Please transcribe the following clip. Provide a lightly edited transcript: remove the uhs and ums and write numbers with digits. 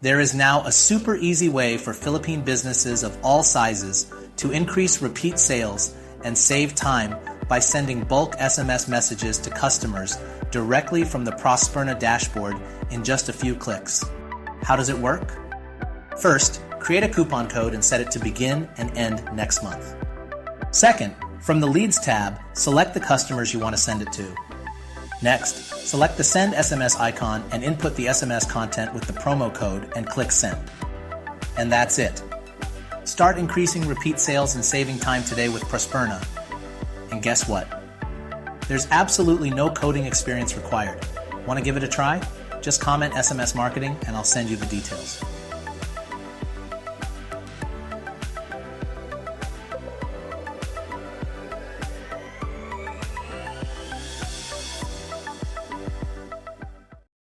There is now a super easy way for Philippine businesses of all sizes to increase repeat sales and save time by sending bulk SMS messages to customers directly from the Prosperna dashboard in just a few clicks. How does it work? First, create a coupon code and set it to begin and end next month. Second, from the Leads tab, select the customers you want to send it to. Next, select the Send SMS icon and input the SMS content with the promo code and click Send. And that's it. Start increasing repeat sales and saving time today with Prosperna. And guess what? There's absolutely no coding experience required. Want to give it a try? Just comment SMS marketing and I'll send you the details.